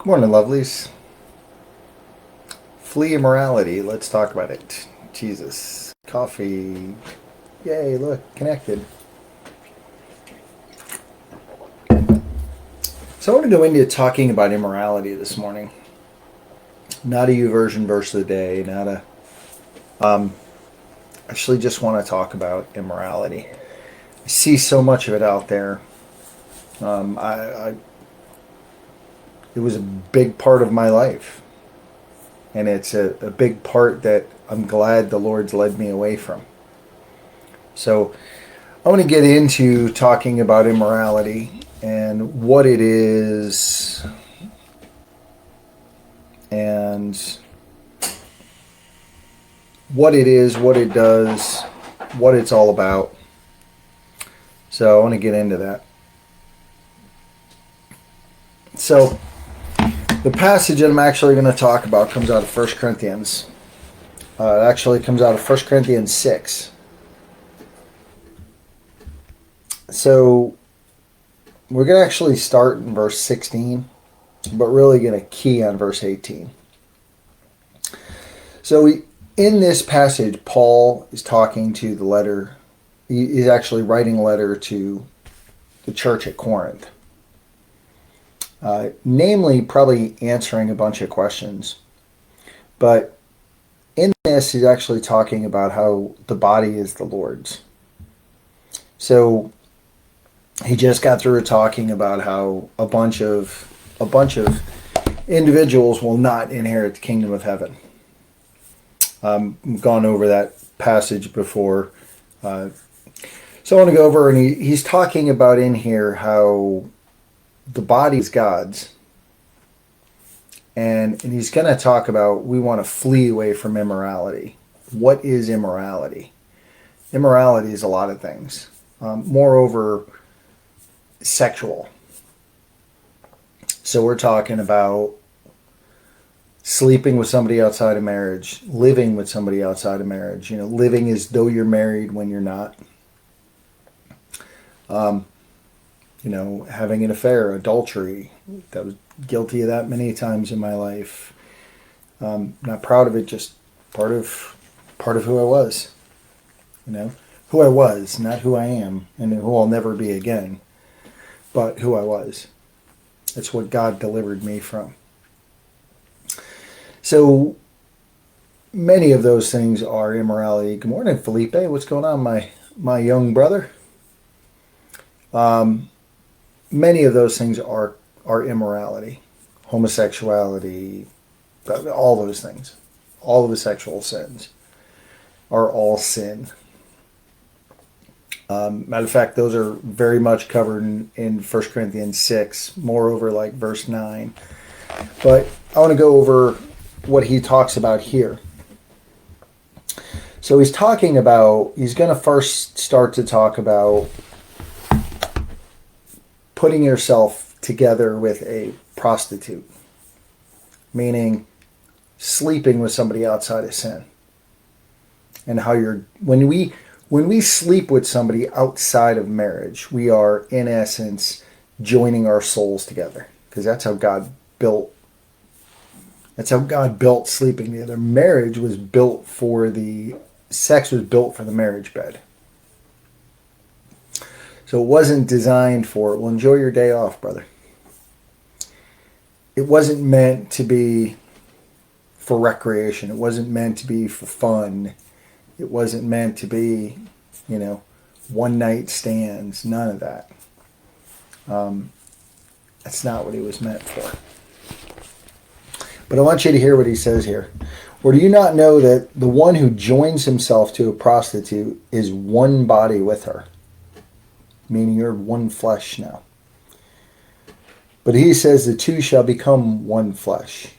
Morning, lovelies. Flee immorality. Let's talk about it. Jesus. Coffee. Yay, look, connected. So I want to go into talking about immorality this morning. Not a YouVersion verse of the day, not a... Actually just want to talk about immorality. I see so much of it out there. It was a big part of my life. And it's a big part that I'm glad the Lord's led me away from. So I want to get into talking about immorality and what it is and what it does, what it's all about. So I want to get into that. So the passage that I'm actually going to talk about comes out of 1 Corinthians. It actually comes out of 1 Corinthians 6. So we're going to actually start in verse 16, but really going to key on verse 18. So in this passage, Paul is talking to the letter. He's actually writing a letter to the church at Corinth. Namely, probably answering a bunch of questions. But in this, he's actually talking about how the body is the Lord's. So he just got through talking about how a bunch of individuals will not inherit the kingdom of heaven. We've gone over that passage before. So I want to go over, and he's talking about in here how the body is God's. And he's going to talk about we want to flee away from immorality. What is immorality? Immorality is a lot of things. Moreover, sexual. So we're talking about sleeping with somebody outside of marriage, living with somebody outside of marriage, living as though you're married when you're not. Having an affair, adultery. I was guilty of that many times in my life. Not proud of it, just part of who I was. Who I was, not who I am, and who I'll never be again, but who I was. That's what God delivered me from. So many of those things are immorality. Good morning, Felipe. What's going on, my young brother? Many of those things are immorality, homosexuality, all those things. All of the sexual sins are all sin. Matter of fact, those are very much covered in 1 Corinthians 6, moreover like verse 9. But I want to go over what he talks about here. So he's going to first start to talk about putting yourself together with a prostitute, meaning sleeping with somebody outside of sin, and how when we sleep with somebody outside of marriage, we are in essence joining our souls together, because that's how God built sleeping together. Marriage was built sex was built for the marriage bed. So it wasn't designed for, well, enjoy your day off, brother. It wasn't meant to be for recreation. It wasn't meant to be for fun. It wasn't meant to be, one night stands. None of that. That's not what it was meant for. But I want you to hear what he says here. Or do you not know that the one who joins himself to a prostitute is one body with her? Meaning you're one flesh now. But he says the two shall become one flesh.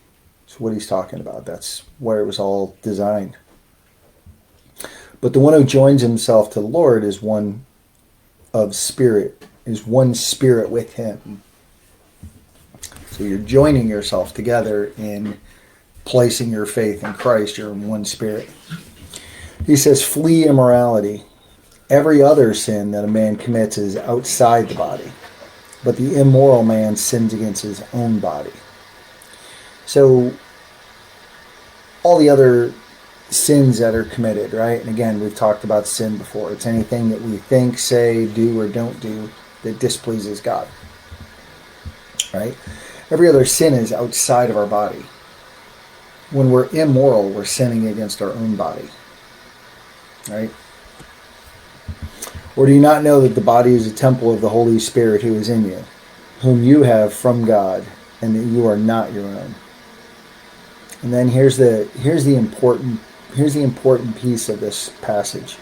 That's what he's talking about. That's where it was all designed. But the one who joins himself to the Lord is one of spirit, is one spirit with him. So you're joining yourself together in placing your faith in Christ. You're in one spirit. He says, flee immorality. Every other sin that a man commits is outside the body, but the immoral man sins against his own body. So all the other sins that are committed, right? And again, we've talked about sin before. It's anything that we think, say, do, or don't do that displeases God, right? Every other sin is outside of our body. When we're immoral, we're sinning against our own body, right? Or do you not know that the body is a temple of the Holy Spirit who is in you, whom you have from God, and that you are not your own? And then here's the important piece of this passage.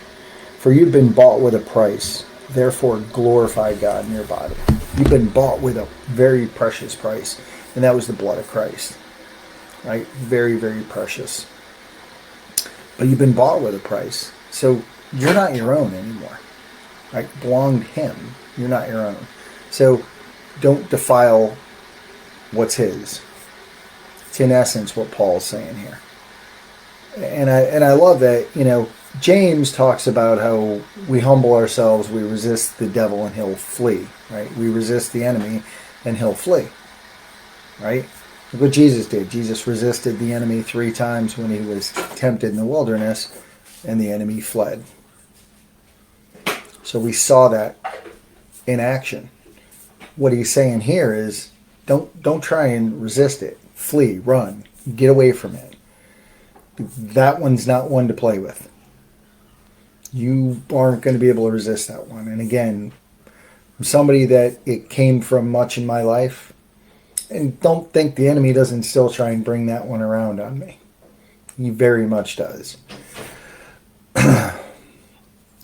For you've been bought with a price, therefore glorify God in your body. You've been bought with a very precious price, and that was the blood of Christ, right? Very, very precious. But you've been bought with a price, so you're not your own anymore. Right? Belong to Him. You're not your own. So don't defile what's His. It's in essence what Paul's saying here. And I love that, James talks about how we humble ourselves, we resist the devil and he'll flee, right? We resist the enemy and he'll flee, right? Look what Jesus did. Jesus resisted the enemy 3 times when he was tempted in the wilderness, and the enemy fled. So we saw that in action. What he's saying here is don't try and resist it. Flee, run, get away from it. That one's not one to play with. You aren't going to be able to resist that one. And again, I'm somebody that it came from much in my life, and don't think the enemy doesn't still try and bring that one around on me. He very much does.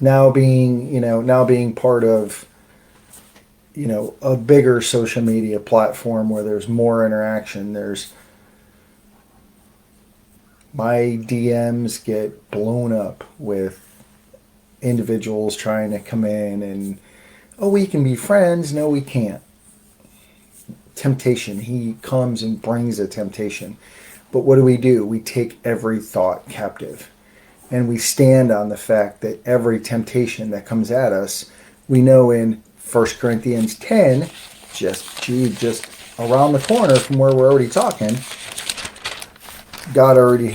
Now being part of, a bigger social media platform where there's more interaction, my DMs get blown up with individuals trying to come in and, oh, we can be friends. No, we can't. Temptation. He comes and brings a temptation. But what do? We take every thought captive. And we stand on the fact that every temptation that comes at us, we know in 1 Corinthians 10, just around the corner from where we're already talking, God already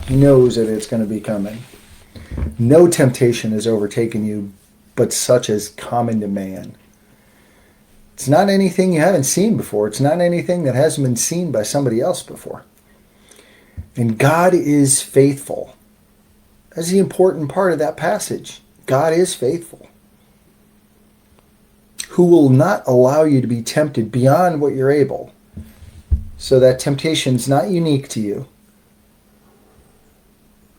He knows that it's going to be coming. No temptation has overtaken you, but such as common to man. It's not anything you haven't seen before. It's not anything that hasn't been seen by somebody else before. And God is faithful. That's the important part of that passage. God is faithful, who will not allow you to be tempted beyond what you're able. So that temptation is not unique to you.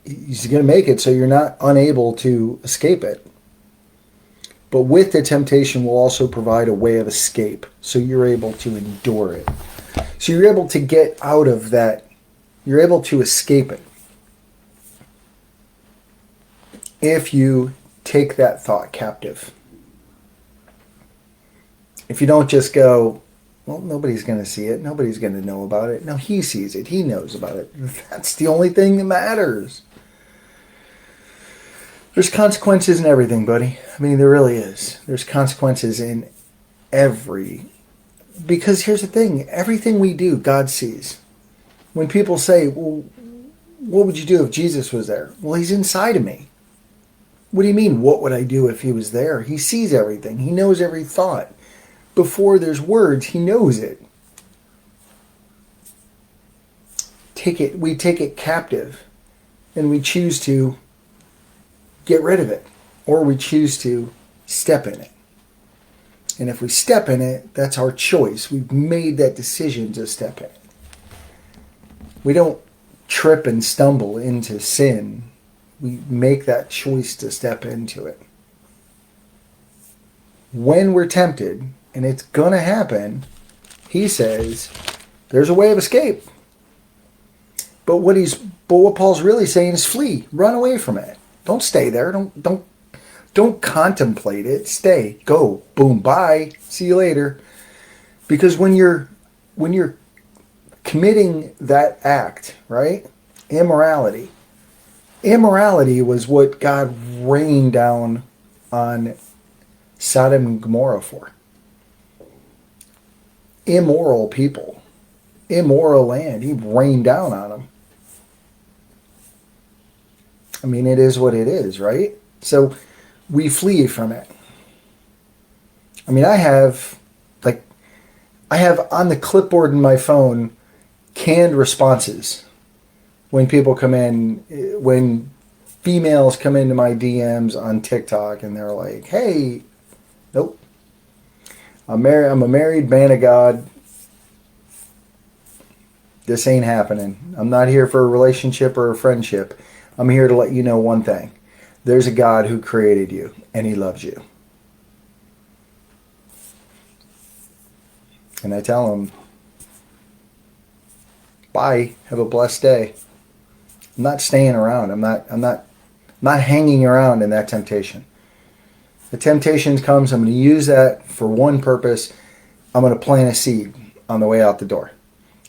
He's going to make it so you're not unable to escape it. But with the temptation will also provide a way of escape, so you're able to endure it. So you're able to get out of that. You're able to escape it if you take that thought captive. If you don't just go, well, nobody's going to see it. Nobody's going to know about it. No, He sees it. He knows about it. That's the only thing that matters. There's consequences in everything, buddy. I mean, there really is. There's consequences in because here's the thing. Everything we do, God sees. When people say, well, what would you do if Jesus was there? Well, He's inside of me. What do you mean, what would I do if He was there? He sees everything. He knows every thought. Before there's words, He knows it. We take it captive, and we choose to get rid of it, or we choose to step in it. And if we step in it, that's our choice. We've made that decision to step in it. We don't trip and stumble into sin. We make that choice to step into it. When we're tempted, and it's going to happen, He says, there's a way of escape. But what Paul's really saying is flee, run away from it. Don't stay there. Don't contemplate it. Stay. Go. Boom. Bye. See you later. Because when you're committing that act, right? Immorality. Immorality was what God rained down on Sodom and Gomorrah for. Immoral people immoral land. He rained down on them. I mean, it is what it is, right? So we flee from it. I mean, I have on the clipboard in my phone canned responses when people come in, when females come into my DMs on TikTok and they're like, hey, nope, I'm a married man of God. This ain't happening. I'm not here for a relationship or a friendship. I'm here to let you know one thing. There's a God who created you and he loves you. And I tell them, bye, have a blessed day. I'm not staying around. I'm not hanging around in that temptation. The temptation comes, I'm going to use that for one purpose. I'm going to plant a seed on the way out the door.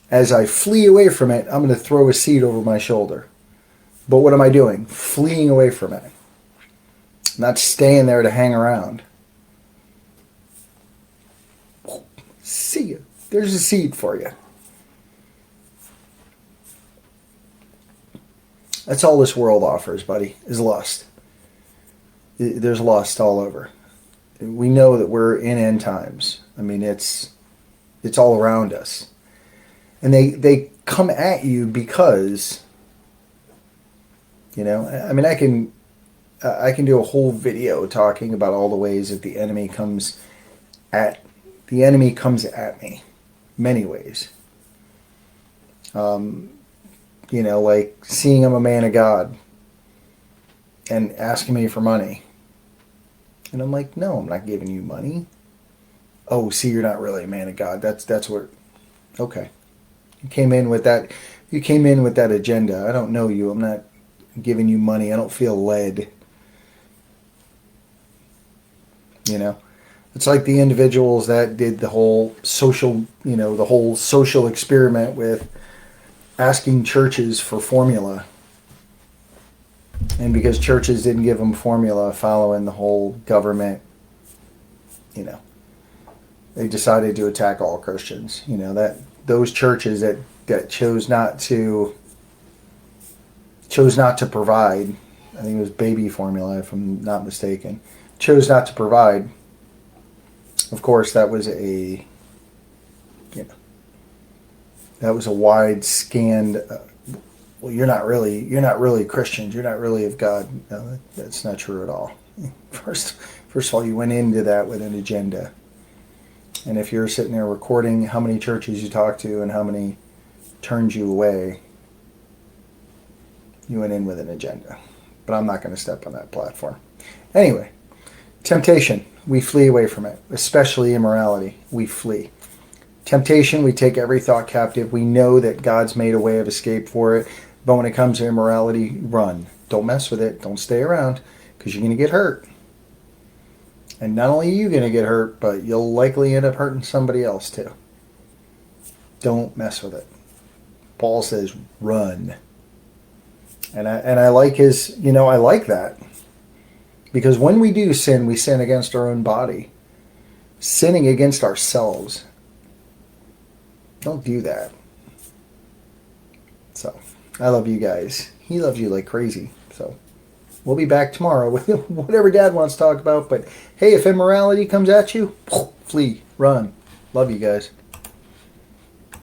As I flee away from it, I'm going to throw a seed over my shoulder. But what am I doing? Fleeing away from it. I'm not staying there to hang around. See you. There's a seed for you. That's all this world offers, buddy, is lust. There's lust all over. We know that we're in end times. I mean, it's all around us. And they come at you because, you know, I mean, I can do a whole video talking about all the ways that the enemy comes at me, many ways. You know, like seeing I'm a man of God and asking me for money. And I'm like, no, I'm not giving you money. Oh, see, you're not really a man of God. That's what, okay. You came in with that agenda. I don't know you. I'm not giving you money. I don't feel led. You know? It's like the individuals that did the whole social experiment with asking churches for formula. And because churches didn't give them formula following the whole government, you know, they decided to attack all Christians. You know, that those churches that chose not to provide, I think it was baby formula if I'm not mistaken, chose not to provide. Of course, that was a wide scanned. Well, you're not really Christians. You're not really of God. No, that's not true at all. First of all, you went into that with an agenda. And if you're sitting there recording how many churches you talked to and how many turned you away, you went in with an agenda. But I'm not going to step on that platform. Anyway, temptation, we flee away from it, especially immorality. We flee. Temptation, we take every thought captive. We know that God's made a way of escape for it. But when it comes to immorality, run. Don't mess with it. Don't stay around because you're going to get hurt. And not only are you going to get hurt, but you'll likely end up hurting somebody else too. Don't mess with it. Paul says, run. And I like his, I like that. Because when we do sin, we sin against our own body. Sinning against ourselves. Don't do that. So, I love you guys. He loves you like crazy. So, we'll be back tomorrow with whatever Dad wants to talk about. But, hey, if immorality comes at you, flee, run. Love you guys.